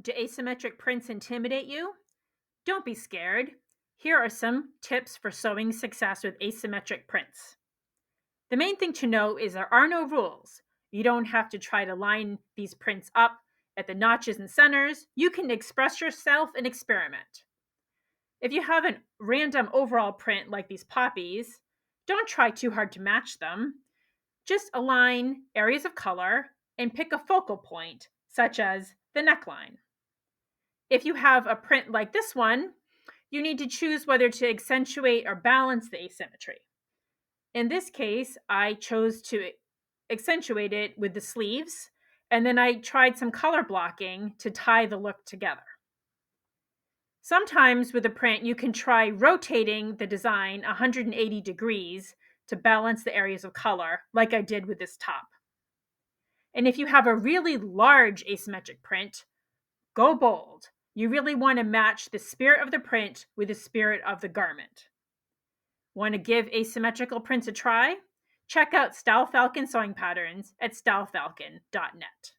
Do asymmetric prints intimidate you? Don't be scared. Here are some tips for sewing success with asymmetric prints. The main thing to know is there are no rules. You don't have to try to line these prints up at the notches and centers. You can express yourself and experiment. If you have a random overall print like these poppies, don't try too hard to match them. Just align areas of color and pick a focal point, such as the neckline. If you have a print like this one, you need to choose whether to accentuate or balance the asymmetry. In this case, I chose to accentuate it with the sleeves, and then I tried some color blocking to tie the look together. Sometimes with a print, you can try rotating the design 180 degrees to balance the areas of color, like I did with this top. And if you have a really large asymmetric print, go bold. You really want to match the spirit of the print with the spirit of the garment. Want to give asymmetrical prints a try? Check out Style Falcon sewing patterns at stylefalcon.net.